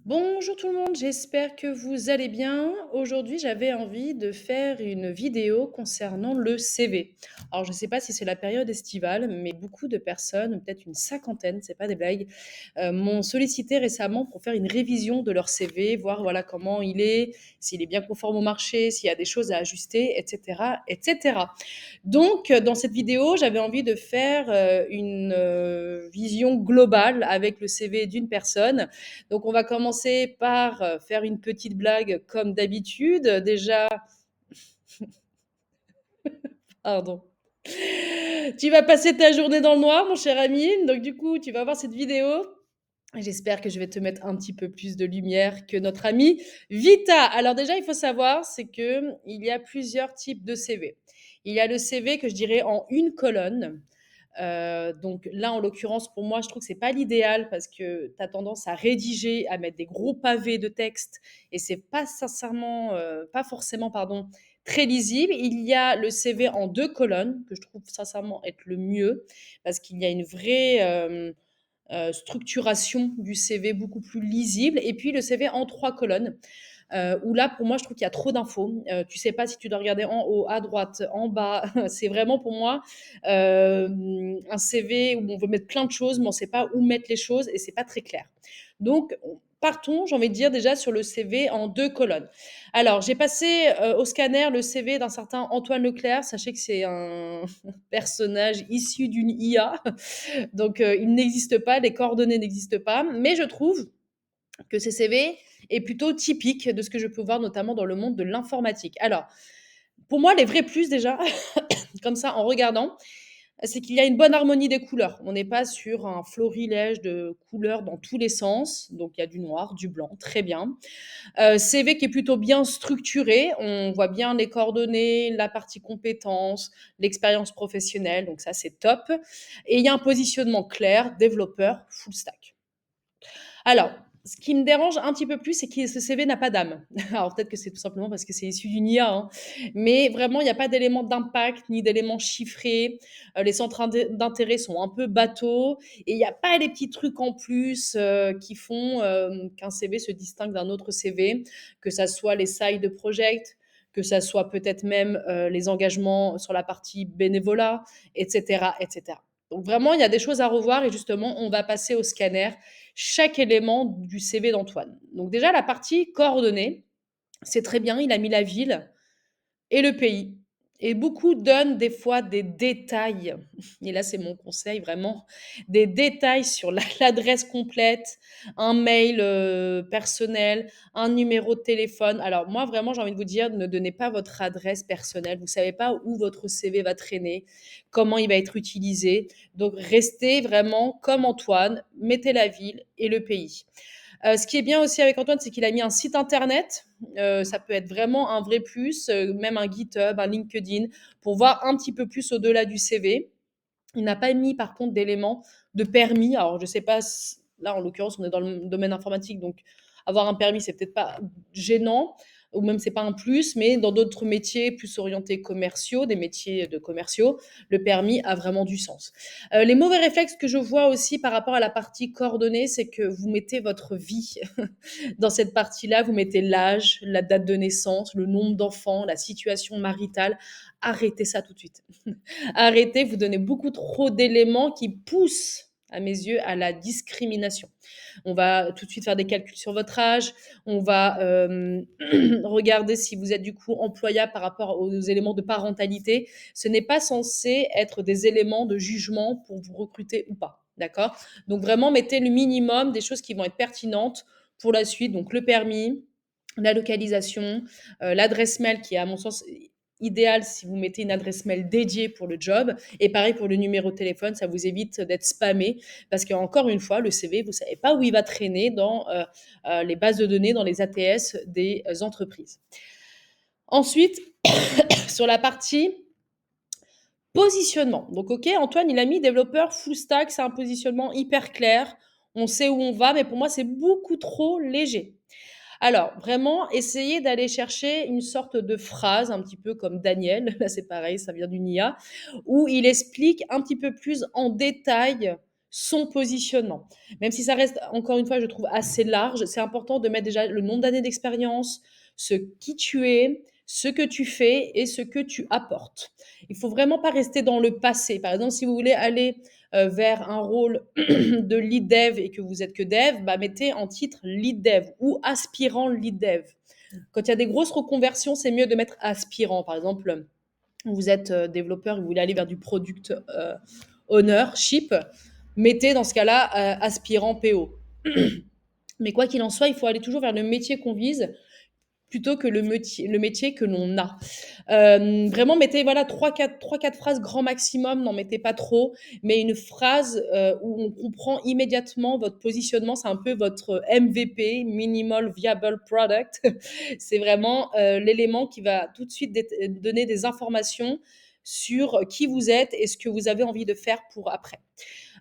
Bonjour tout le monde, j'espère que vous allez bien. Aujourd'hui, j'avais envie de faire une vidéo concernant le CV. Alors, je ne sais pas si c'est la période estivale, mais beaucoup de personnes, peut-être une cinquantaine, c'est pas des blagues, m'ont sollicité récemment pour faire une révision de leur CV, voir voilà comment il est, s'il est bien conforme au marché, s'il y a des choses à ajuster, etc., etc. Donc, dans cette vidéo, j'avais envie de faire une vision globale avec le CV d'une personne. Donc, on va commencer par faire une petite blague comme d'habitude. Déjà, pardon. Tu vas passer ta journée dans le noir, mon cher ami. Donc, du coup, tu vas voir cette vidéo. J'espère que je vais te mettre un petit peu plus de lumière que notre ami Vita. Alors déjà, il faut savoir, c'est que il y a plusieurs types de CV. Il y a le CV que je dirais en une colonne. Donc là, en l'occurrence, pour moi, je trouve que c'est pas l'idéal parce que tu as tendance à rédiger, à mettre des gros pavés de texte et c'est pas sincèrement, pas forcément, pardon, très lisible. Il y a le CV en deux colonnes que je trouve sincèrement être le mieux parce qu'il y a une vraie structuration du CV beaucoup plus lisible. Et puis le CV en trois colonnes où là, pour moi, je trouve qu'il y a trop d'infos. Tu sais pas si tu dois regarder en haut, à droite, en bas. C'est vraiment pour moi un CV où on veut mettre plein de choses, mais on ne sait pas où mettre les choses et c'est pas très clair. Donc, partons, j'ai envie de dire déjà sur le CV en deux colonnes. Alors, j'ai passé au scanner le CV d'un certain Antoine Leclerc. Sachez que c'est un personnage issu d'une IA. Donc, il n'existe pas, les coordonnées n'existent pas. Mais je trouve que ces CV est plutôt typique de ce que je peux voir notamment dans le monde de l'informatique. Alors, pour moi, les vrais plus déjà, comme ça, en regardant, c'est qu'il y a une bonne harmonie des couleurs. On n'est pas sur un florilège de couleurs dans tous les sens. Donc, il y a du noir, du blanc, très bien. CV qui est plutôt bien structuré. On voit bien les coordonnées, la partie compétences, l'expérience professionnelle. Donc, ça, c'est top. Et il y a un positionnement clair, développeur, full stack. Alors, ce qui me dérange un petit peu plus, c'est que ce CV n'a pas d'âme. Alors peut-être que c'est tout simplement parce que c'est issu d'une IA, hein, mais vraiment, il n'y a pas d'éléments d'impact ni d'éléments chiffrés. Les centres d'intérêt sont un peu bateaux et il n'y a pas les petits trucs en plus qui font qu'un CV se distingue d'un autre CV, que ça soit les side projects, que ça soit peut-être même les engagements sur la partie bénévolat, etc., etc. Donc vraiment, il y a des choses à revoir et justement, on va passer au scanner chaque élément du CV d'Antoine. Donc déjà, la partie coordonnées, c'est très bien, il a mis la ville et le pays. Et beaucoup donnent des fois des détails, et là c'est mon conseil vraiment, des détails sur l'adresse complète, un mail personnel, un numéro de téléphone. Alors moi vraiment j'ai envie de vous dire, ne donnez pas votre adresse personnelle, vous ne savez pas où votre CV va traîner, comment il va être utilisé. Donc restez vraiment comme Antoine, mettez la ville et le pays. Ce qui est bien aussi avec Antoine, c'est qu'il a mis un site internet. Ça peut être vraiment un vrai plus, même un GitHub, un LinkedIn, pour voir un petit peu plus au-delà du CV. Il n'a pas mis par contre d'éléments de permis. Alors je sais pas, là en l'occurrence on est dans le domaine informatique, donc avoir un permis c'est peut-être pas gênant, ou même c'est pas un plus, mais dans d'autres métiers plus orientés commerciaux, des métiers de commerciaux, le permis a vraiment du sens. Les mauvais réflexes que je vois aussi par rapport à la partie coordonnée, c'est que vous mettez votre vie dans cette partie-là, vous mettez l'âge, la date de naissance, le nombre d'enfants, la situation maritale. Arrêtez ça tout de suite. Arrêtez, vous donnez beaucoup trop d'éléments qui poussent, à mes yeux, à la discrimination. On va tout de suite faire des calculs sur votre âge, on va regarder si vous êtes du coup employable par rapport aux éléments de parentalité. Ce n'est pas censé être des éléments de jugement pour vous recruter ou pas. D'accord. Donc vraiment, mettez le minimum des choses qui vont être pertinentes pour la suite. Donc le permis, la localisation, l'adresse mail qui est à mon sens idéal si vous mettez une adresse mail dédiée pour le job. Et pareil pour le numéro de téléphone, ça vous évite d'être spammé. Parce qu'encore une fois, le CV, vous ne savez pas où il va traîner dans les bases de données, dans les ATS des entreprises. Ensuite, sur la partie positionnement. Donc, ok, Antoine, il a mis développeur full stack, c'est un positionnement hyper clair. On sait où on va, mais pour moi, c'est beaucoup trop léger. Alors, vraiment, essayez d'aller chercher une sorte de phrase, un petit peu comme Daniel, là c'est pareil, ça vient d'une IA, où il explique un petit peu plus en détail son positionnement. Même si ça reste, encore une fois, je trouve assez large, c'est important de mettre déjà le nombre d'années d'expérience, ce qui tu es, ce que tu fais et ce que tu apportes. Il faut vraiment pas rester dans le passé. Par exemple, si vous voulez aller vers un rôle de lead dev et que vous êtes que dev, bah mettez en titre lead dev ou aspirant lead dev. Quand il y a des grosses reconversions, c'est mieux de mettre aspirant. Par exemple, vous êtes développeur et vous voulez aller vers du product ownership, mettez dans ce cas-là aspirant PO. Mais quoi qu'il en soit, il faut aller toujours vers le métier qu'on vise plutôt que le métier que l'on a. Vraiment, mettez voilà, trois quatre phrases grand maximum, n'en mettez pas trop, mais une phrase où on comprend immédiatement votre positionnement, c'est un peu votre MVP, Minimal Viable Product. C'est vraiment l'élément qui va tout de suite donner des informations sur qui vous êtes et ce que vous avez envie de faire pour après.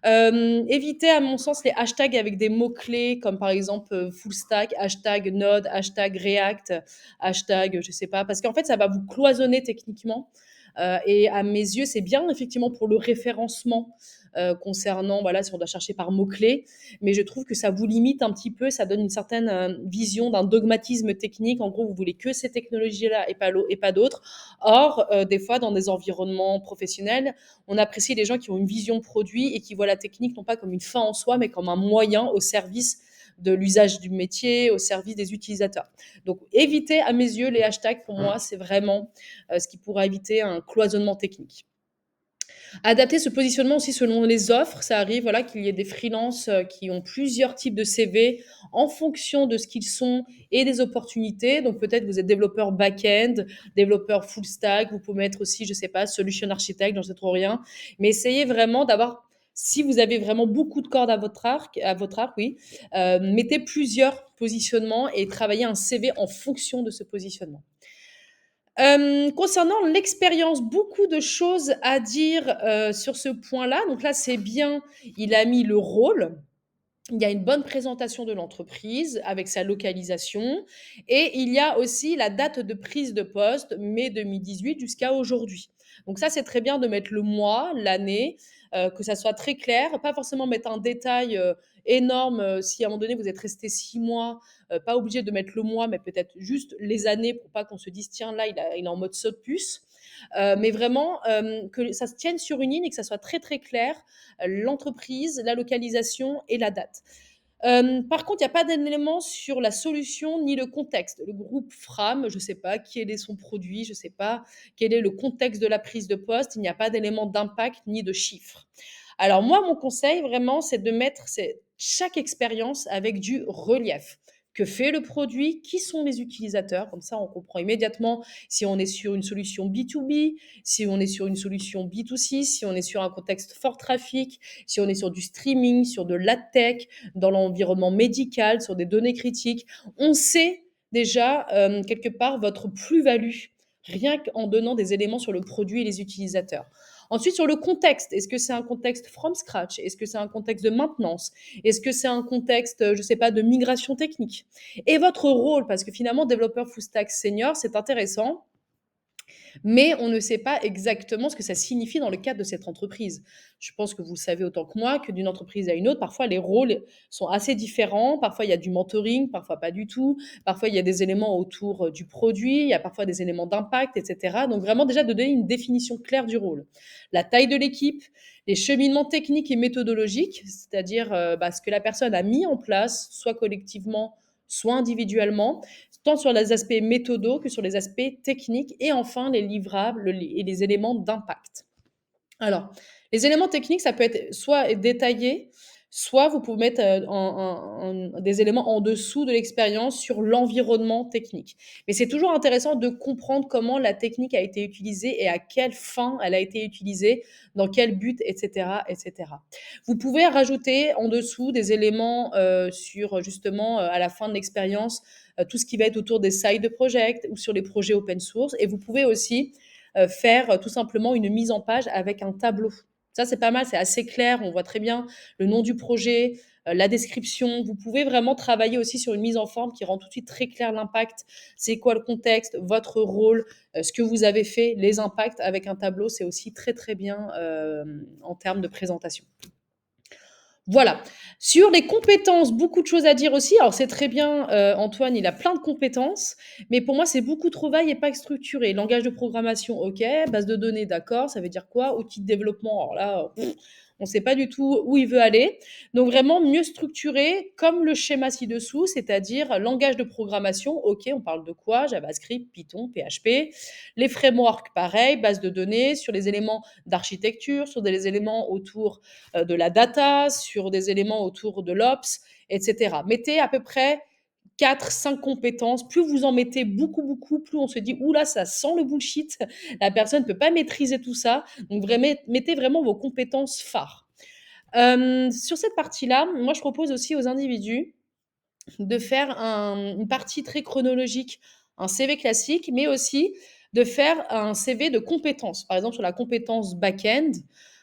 Évitez, à mon sens, les hashtags avec des mots-clés, comme par exemple full stack, hashtag Node, hashtag React, hashtag, je sais pas, parce qu'en fait, ça va vous cloisonner techniquement. Et à mes yeux, c'est bien effectivement pour le référencement concernant, voilà, si on doit chercher par mots-clés, mais je trouve que ça vous limite un petit peu, ça donne une certaine vision d'un dogmatisme technique. En gros, vous voulez que ces technologies-là et pas d'autres. Or, des fois, dans des environnements professionnels, on apprécie les gens qui ont une vision produit et qui voient la technique non pas comme une fin en soi, mais comme un moyen au service de l'usage du métier, au service des utilisateurs. Donc, éviter à mes yeux les hashtags, pour moi, c'est vraiment ce qui pourra éviter un cloisonnement technique. Adapter ce positionnement aussi selon les offres. Ça arrive voilà, qu'il y ait des freelances qui ont plusieurs types de CV en fonction de ce qu'ils sont et des opportunités. Donc peut-être vous êtes développeur back-end, développeur full stack, vous pouvez mettre aussi, je sais pas, solution architect, j'en sais trop rien. Mais essayez vraiment d'avoir, si vous avez vraiment beaucoup de cordes à votre arc, oui, mettez plusieurs positionnements et travaillez un CV en fonction de ce positionnement. Concernant l'expérience, beaucoup de choses à dire sur ce point-là. Donc là, c'est bien, il a mis le rôle. Il y a une bonne présentation de l'entreprise avec sa localisation et il y a aussi la date de prise de poste, mai 2018 jusqu'à aujourd'hui. Donc ça, c'est très bien de mettre le mois, l'année, que ça soit très clair, pas forcément mettre un détail énorme. Si à un moment donné, vous êtes resté 6 mois, pas obligé de mettre le mois, mais peut-être juste les années pour pas qu'on se dise, tiens, là, il est en mode saut de puce. Mais vraiment, que ça se tienne sur une ligne et que ça soit très, très clair, l'entreprise, la localisation et la date. Par contre, il n'y a pas d'éléments sur la solution ni le contexte. Le groupe Fram, je ne sais pas quel est son produit, je ne sais pas quel est le contexte de la prise de poste. Il n'y a pas d'éléments d'impact ni de chiffres. Alors moi, mon conseil vraiment, c'est de mettre chaque expérience avec du relief. Que fait le produit? Qui sont les utilisateurs? Comme ça, on comprend immédiatement si on est sur une solution B2B, si on est sur une solution B2C, si on est sur un contexte fort trafic, si on est sur du streaming, sur de la tech, dans l'environnement médical, sur des données critiques. On sait déjà, quelque part, votre plus-value, rien qu'en donnant des éléments sur le produit et les utilisateurs. Ensuite, sur le contexte, est-ce que c'est un contexte from scratch? Est-ce que c'est un contexte de maintenance? Est-ce que c'est un contexte, je ne sais pas, de migration technique? Et votre rôle, parce que finalement, développeur full stack senior, c'est intéressant, mais on ne sait pas exactement ce que ça signifie dans le cadre de cette entreprise. Je pense que vous le savez autant que moi que d'une entreprise à une autre, parfois les rôles sont assez différents, parfois il y a du mentoring, parfois pas du tout, parfois il y a des éléments autour du produit, il y a parfois des éléments d'impact, etc. Donc vraiment déjà de donner une définition claire du rôle. La taille de l'équipe, les cheminements techniques et méthodologiques, c'est-à-dire ce que la personne a mis en place, soit collectivement, soit individuellement, tant sur les aspects méthodaux que sur les aspects techniques, et enfin les livrables et les éléments d'impact. Alors, les éléments techniques, ça peut être soit détaillé, soit vous pouvez mettre des éléments en dessous de l'expérience sur l'environnement technique. Mais c'est toujours intéressant de comprendre comment la technique a été utilisée et à quelle fin elle a été utilisée, dans quel but, etc., etc. Vous pouvez rajouter en dessous des éléments sur justement à la fin de l'expérience tout ce qui va être autour des side projects ou sur les projets open source. Et vous pouvez aussi faire tout simplement une mise en page avec un tableau. Ça, c'est pas mal, c'est assez clair, on voit très bien le nom du projet, la description. Vous pouvez vraiment travailler aussi sur une mise en forme qui rend tout de suite très clair l'impact. C'est quoi le contexte, votre rôle, ce que vous avez fait, les impacts avec un tableau, c'est aussi très très bien en termes de présentation. Voilà. Sur les compétences, beaucoup de choses à dire aussi. Alors c'est très bien, Antoine, il a plein de compétences, mais pour moi, c'est beaucoup trop vague et pas structuré. Langage de programmation, OK. Base de données, d'accord. Ça veut dire quoi? Outil de développement, alors là, on ne sait pas du tout où il veut aller. Donc vraiment mieux structuré, comme le schéma ci-dessous, c'est-à-dire langage de programmation, OK, on parle de quoi? JavaScript, Python, PHP. Les frameworks, pareil, base de données, sur les éléments d'architecture, sur des éléments autour de la data, sur des éléments autour de l'ops, etc. Mettez à peu près 4, 5 compétences. Plus vous en mettez beaucoup, beaucoup, plus on se dit, oula, ça sent le bullshit. La personne ne peut pas maîtriser tout ça. Donc, vraiment, mettez vraiment vos compétences phares. Sur cette partie-là, moi, je propose aussi aux individus de faire une partie très chronologique, un CV classique, mais aussi de faire un CV de compétences. Par exemple, sur la compétence back-end,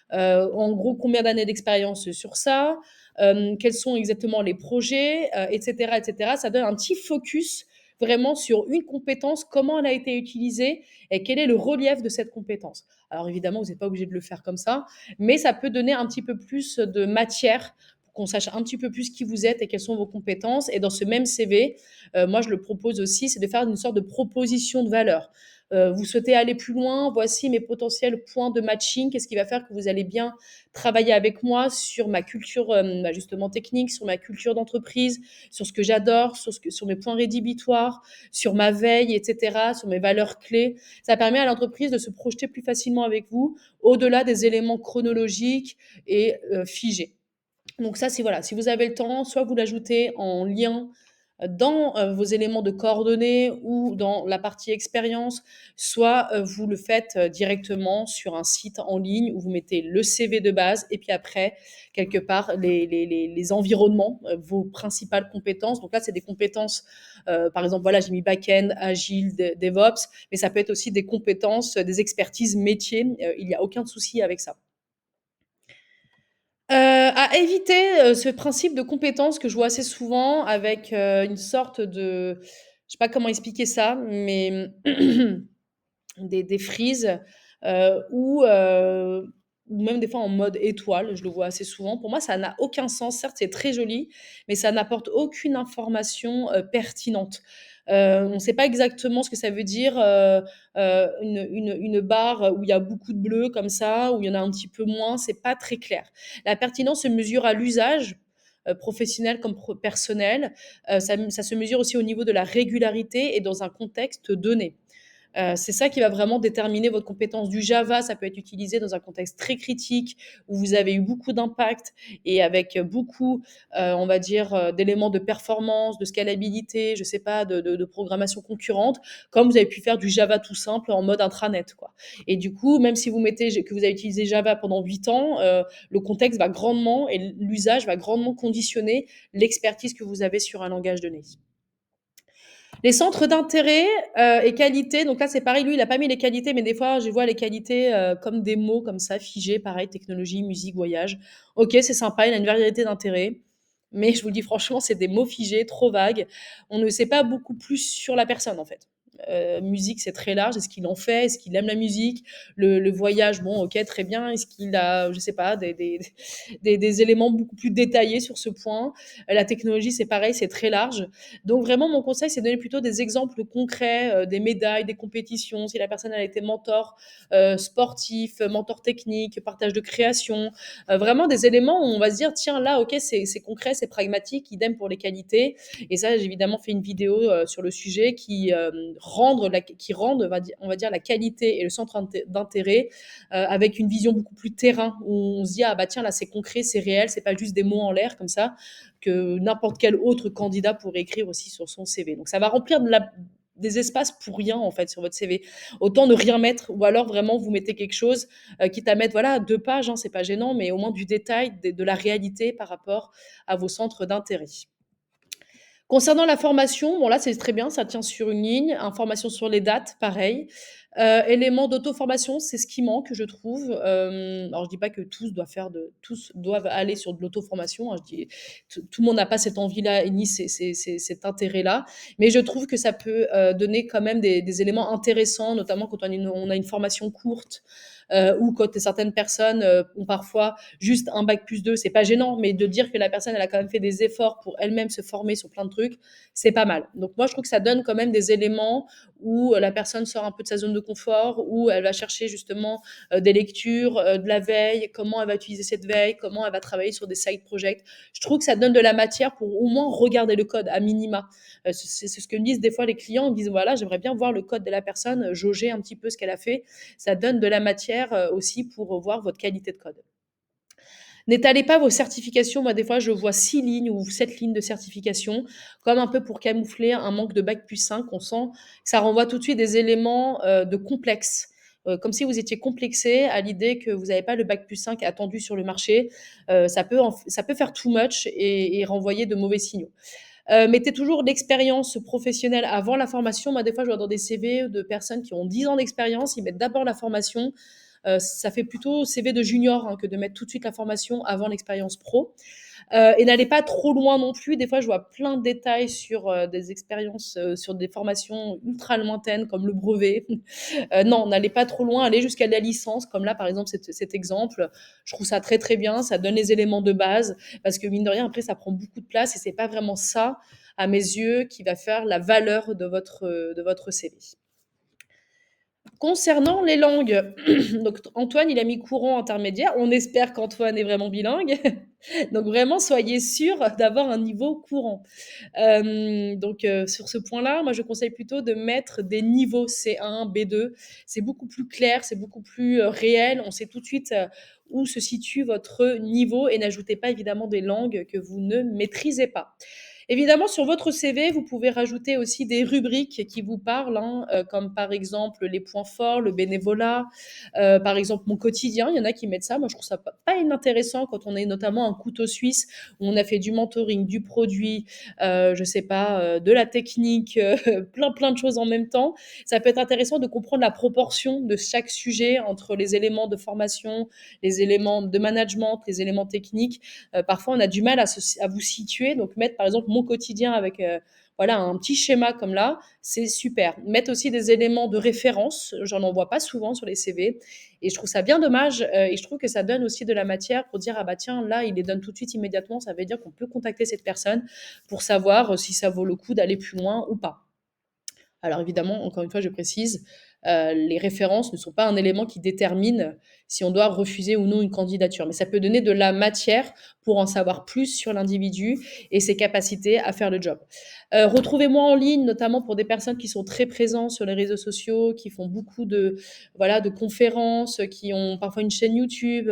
en gros, combien d'années d'expérience sur ça, quels sont exactement les projets, etc., etc. Ça donne un petit focus vraiment sur une compétence, comment elle a été utilisée et quel est le relief de cette compétence. Alors évidemment, vous n'êtes pas obligé de le faire comme ça, mais ça peut donner un petit peu plus de matière pour qu'on sache un petit peu plus qui vous êtes et quelles sont vos compétences. Et dans ce même CV, moi je le propose aussi, c'est de faire une sorte de proposition de valeur. Vous souhaitez aller plus loin, voici mes potentiels points de matching, qu'est-ce qui va faire que vous allez bien travailler avec moi sur ma culture justement technique, sur ma culture d'entreprise, sur ce que j'adore, sur mes points rédhibitoires, sur ma veille, etc., sur mes valeurs clés. Ça permet à l'entreprise de se projeter plus facilement avec vous, au-delà des éléments chronologiques et figés. Donc ça, c'est voilà, si vous avez le temps, soit vous l'ajoutez en lien dans vos éléments de coordonnées ou dans la partie expérience, soit vous le faites directement sur un site en ligne où vous mettez le CV de base et puis après, quelque part, les environnements, vos principales compétences. Donc là, c'est des compétences, par exemple, voilà, j'ai mis back-end, agile, DevOps, mais ça peut être aussi des compétences, des expertises métiers. Il n'y a aucun souci avec ça. À éviter, ce principe de compétence que je vois assez souvent avec, une sorte de je sais pas comment expliquer ça, mais des frises, ou même des fois en mode étoile, je le vois assez souvent. Pour moi, ça n'a aucun sens. Certes, c'est très joli, mais ça n'apporte aucune information, pertinente. On ne sait pas exactement ce que ça veut dire, une barre où il y a beaucoup de bleu comme ça, où il y en a un petit peu moins, c'est pas très clair. La pertinence se mesure à l'usage, professionnel comme personnel. Ça se mesure aussi au niveau de la régularité et dans un contexte donné. C'est ça qui va vraiment déterminer votre compétence. Du Java, ça peut être utilisé dans un contexte très critique où vous avez eu beaucoup d'impact et avec beaucoup, on va dire, d'éléments de performance, de scalabilité, je sais pas, de programmation concurrente, comme vous avez pu faire du Java tout simple en mode intranet, quoi. Et du coup, même si vous mettez que vous avez utilisé Java pendant 8 ans, le contexte va grandement et l'usage va grandement conditionner l'expertise que vous avez sur un langage donné. Les centres d'intérêt, et qualités, donc là, c'est pareil, lui, il a pas mis les qualités, mais des fois, je vois les qualités, comme des mots comme ça, figés, pareil, technologie, musique, voyage. OK, c'est sympa, il a une variété d'intérêts, mais je vous le dis franchement, c'est des mots figés, trop vagues. On ne sait pas beaucoup plus sur la personne, en fait. Musique, c'est très large. Est-ce qu'il en fait? Est-ce qu'il aime la musique? Le voyage, bon, OK, très bien. Est-ce qu'il a, je sais pas, des éléments beaucoup plus détaillés sur ce point? La technologie, c'est pareil, c'est très large. Donc vraiment, mon conseil, c'est de donner plutôt des exemples concrets, des médailles, des compétitions, si la personne elle a été mentor sportif, mentor technique, partage de création, vraiment des éléments où on va se dire, tiens, là, ok, c'est concret, c'est pragmatique, idem pour les qualités. Et ça, j'ai évidemment fait une vidéo sur le sujet qui rendent on va dire, la qualité et le centre d'intérêt avec une vision beaucoup plus terrain, où on se dit, ah bah tiens, là, c'est concret, c'est réel, c'est pas juste des mots en l'air comme ça, que n'importe quel autre candidat pourrait écrire aussi sur son CV. Donc ça va remplir des espaces pour rien en fait sur votre CV. Autant ne rien mettre ou alors vraiment vous mettez quelque chose quitte à mettre voilà 2 pages, hein, c'est pas gênant, mais au moins du détail, de la réalité par rapport à vos centres d'intérêt. Concernant la formation, bon là, c'est très bien, ça tient sur une ligne. Information sur les dates, pareil. Éléments d'auto-formation, c'est ce qui manque, je trouve. Alors je dis pas que tous doivent aller sur de l'auto-formation, hein, je dis tout le monde n'a pas cette envie-là, ni cet intérêt-là, mais je trouve que ça peut, donner quand même des éléments intéressants, notamment quand on a une formation courte, ou quand certaines personnes ont parfois juste un bac plus 2, c'est pas gênant, mais de dire que la personne, elle a quand même fait des efforts pour elle-même se former sur plein de trucs, c'est pas mal. Donc moi, je trouve que ça donne quand même des éléments où la personne sort un peu de sa zone de confort, où elle va chercher justement des lectures, de la veille, comment elle va utiliser cette veille, comment elle va travailler sur des side projects. Je trouve que ça donne de la matière pour au moins regarder le code à minima. C'est ce que me disent des fois les clients, ils disent voilà, j'aimerais bien voir le code de la personne, jauger un petit peu ce qu'elle a fait. Ça donne de la matière aussi pour voir votre qualité de code. N'étalez pas vos certifications. Moi, des fois, je vois 6 lignes ou 7 lignes de certification, comme un peu pour camoufler un manque de bac plus 5. On sent que ça renvoie tout de suite des éléments de complexe. Comme si vous étiez complexé à l'idée que vous n'avez pas le bac plus 5 attendu sur le marché. Ça peut faire too much et renvoyer de mauvais signaux. Mettez toujours l'expérience professionnelle avant la formation. Moi, des fois, je vois dans des CV de personnes qui ont 10 ans d'expérience, ils mettent d'abord la formation. Ça fait plutôt CV de junior hein, que de mettre tout de suite la formation avant l'expérience pro. Et n'allez pas trop loin non plus. Des fois, je vois plein de détails sur des expériences, sur des formations ultra lointaines comme le brevet. Non, n'allez pas trop loin, allez jusqu'à la licence, comme là, par exemple, cet exemple. Je trouve ça très, très bien. Ça donne les éléments de base parce que, mine de rien, après, ça prend beaucoup de place et c'est pas vraiment ça, à mes yeux, qui va faire la valeur de votre CV. Concernant les langues, donc Antoine, il a mis courant intermédiaire. On espère qu'Antoine est vraiment bilingue. Donc vraiment, soyez sûr d'avoir un niveau courant. Sur ce point-là, moi, je conseille plutôt de mettre des niveaux C1, B2. C'est beaucoup plus clair, c'est beaucoup plus réel. On sait tout de suite où se situe votre niveau et n'ajoutez pas évidemment des langues que vous ne maîtrisez pas. Évidemment, sur votre CV, vous pouvez rajouter aussi des rubriques qui vous parlent, hein, comme par exemple les points forts, le bénévolat, par exemple mon quotidien. Il y en a qui mettent ça. Moi, je trouve ça pas inintéressant quand on est notamment un couteau suisse où on a fait du mentoring, du produit, je sais pas, de la technique, plein de choses en même temps. Ça peut être intéressant de comprendre la proportion de chaque sujet entre les éléments de formation, les éléments de management, les éléments techniques. Parfois, on a du mal à vous situer. Donc, mettre par exemple mon quotidien avec voilà, un petit schéma comme là, c'est super. Mettre aussi des éléments de référence, j'en envoie pas souvent sur les CV, et je trouve ça bien dommage, et je trouve que ça donne aussi de la matière pour dire, ah bah tiens, là, il les donne tout de suite immédiatement, ça veut dire qu'on peut contacter cette personne pour savoir si ça vaut le coup d'aller plus loin ou pas. Alors évidemment, encore une fois, je précise, les références ne sont pas un élément qui détermine si on doit refuser ou non une candidature, mais ça peut donner de la matière pour en savoir plus sur l'individu et ses capacités à faire le job. Retrouvez-moi en ligne, notamment pour des personnes qui sont très présentes sur les réseaux sociaux, qui font beaucoup de, voilà, de conférences, qui ont parfois une chaîne YouTube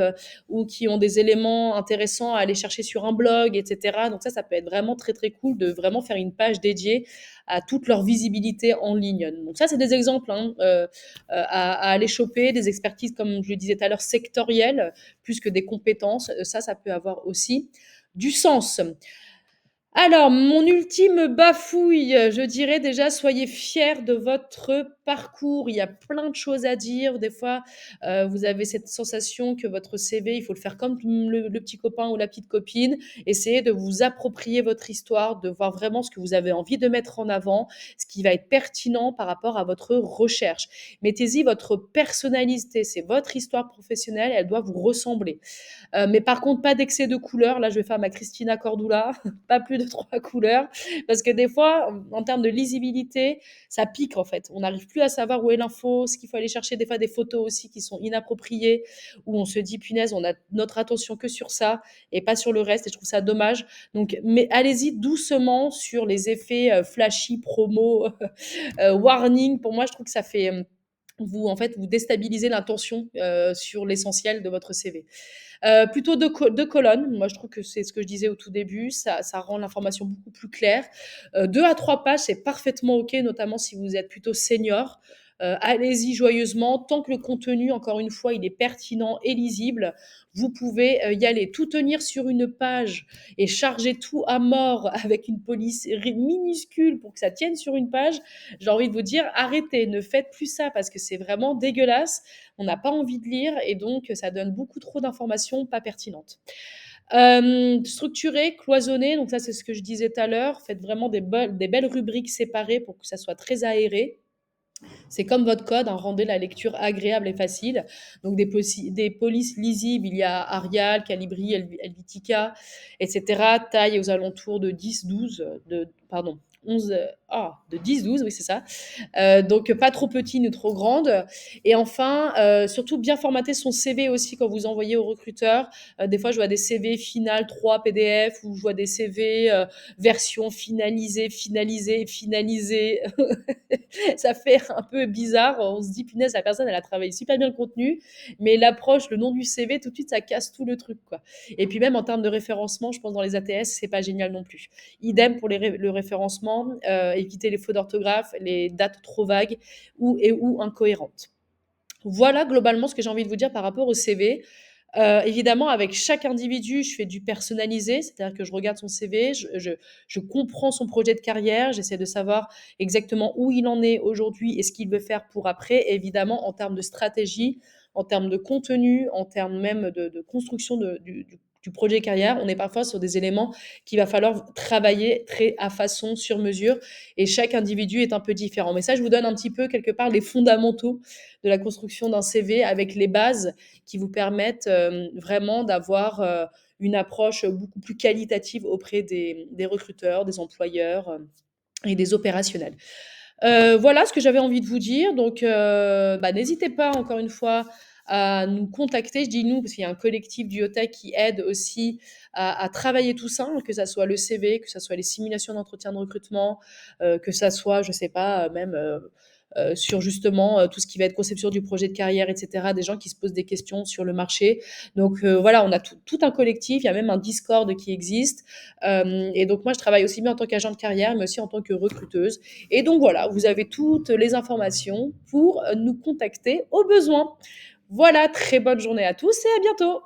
ou qui ont des éléments intéressants à aller chercher sur un blog, etc. Donc ça peut être vraiment très très cool de vraiment faire une page dédiée à toute leur visibilité en ligne. Donc ça, c'est des exemples hein, à aller choper, des expertises, comme je le disais tout à l'heure, sectorielles, plus que des compétences. Ça peut avoir aussi du sens. Alors, mon ultime bafouille, je dirais déjà, soyez fiers de votre parcours. Il y a plein de choses à dire. Des fois, vous avez cette sensation que votre CV, il faut le faire comme le petit copain ou la petite copine. Essayez de vous approprier votre histoire, de voir vraiment ce que vous avez envie de mettre en avant, ce qui va être pertinent par rapport à votre recherche. Mettez-y votre personnalité, c'est votre histoire professionnelle, elle doit vous ressembler. Mais par contre, pas d'excès de couleurs. Là, je vais faire ma Christina Cordula, pas plus de 3 couleurs, parce que des fois, en termes de lisibilité, ça pique en fait. On n'arrive plus à savoir où est l'info, ce qu'il faut aller chercher. Des fois, des photos aussi qui sont inappropriées, où on se dit, punaise, on a notre attention que sur ça et pas sur le reste, et je trouve ça dommage. Donc, mais allez-y doucement sur les effets flashy, promo, warning. Pour moi, je trouve que ça fait vous en fait vous déstabilisez l'intention sur l'essentiel de votre CV. Plutôt deux colonnes. Moi, je trouve que c'est ce que je disais au tout début. Ça rend l'information beaucoup plus claire. 2 à 3 pages, c'est parfaitement OK, notamment si vous êtes plutôt senior. Allez-y joyeusement. Tant que le contenu, encore une fois, il est pertinent et lisible, vous pouvez y aller. Tout tenir sur une page et charger tout à mort avec une police minuscule pour que ça tienne sur une page, j'ai envie de vous dire, arrêtez, ne faites plus ça parce que c'est vraiment dégueulasse. On n'a pas envie de lire et donc ça donne beaucoup trop d'informations pas pertinentes. Structuré, cloisonné, donc ça c'est ce que je disais tout à l'heure. Faites vraiment des belles rubriques séparées pour que ça soit très aéré. C'est comme votre code, hein, rendez la lecture agréable et facile. Donc des polices lisibles, il y a Arial, Calibri, Helvetica, etc. Taille aux alentours de 10-12, pardon, 11, de 10-12, oui c'est ça. Donc pas trop petit ni trop grande. Et enfin, surtout bien formater son CV aussi quand vous envoyez aux recruteurs. Des fois, je vois des CV final 3 PDF ou je vois des CV version finalisée, finalisée, finalisée. Ça fait un peu bizarre. On se dit, punaise, la personne, elle a travaillé super bien le contenu, mais l'approche, le nom du CV, tout de suite, ça casse tout le truc, quoi. Et puis même en termes de référencement, je pense dans les ATS, c'est pas génial non plus. Idem pour le référencement, éviter les fautes d'orthographe, les dates trop vagues ou incohérentes. Voilà globalement ce que j'ai envie de vous dire par rapport au CV. Évidemment, avec chaque individu, je fais du personnalisé, c'est-à-dire que je regarde son CV, je comprends son projet de carrière, j'essaie de savoir exactement où il en est aujourd'hui et ce qu'il veut faire pour après. Évidemment, en termes de stratégie, en termes de contenu, en termes même de construction du projet de carrière, on est parfois sur des éléments qu'il va falloir travailler très à façon sur mesure et chaque individu est un peu différent. Mais ça, je vous donne un petit peu quelque part les fondamentaux de la construction d'un CV avec les bases qui vous permettent vraiment d'avoir une approche beaucoup plus qualitative auprès des recruteurs, des employeurs et des opérationnels. Voilà ce que j'avais envie de vous dire. Donc, bah, n'hésitez pas, encore une fois, à nous contacter. Je dis nous, parce qu'il y a un collectif du Biotech qui aide aussi à travailler tout ça, hein, que ça soit le CV, que ça soit les simulations d'entretien de recrutement, que ça soit, je sais pas, même sur justement tout ce qui va être conception du projet de carrière, etc. Des gens qui se posent des questions sur le marché. Donc voilà, on a tout un collectif, il y a même un Discord qui existe. Et donc moi, je travaille aussi bien en tant qu'agent de carrière, mais aussi en tant que recruteuse. Et donc voilà, vous avez toutes les informations pour nous contacter au besoin. Voilà, très bonne journée à tous et à bientôt.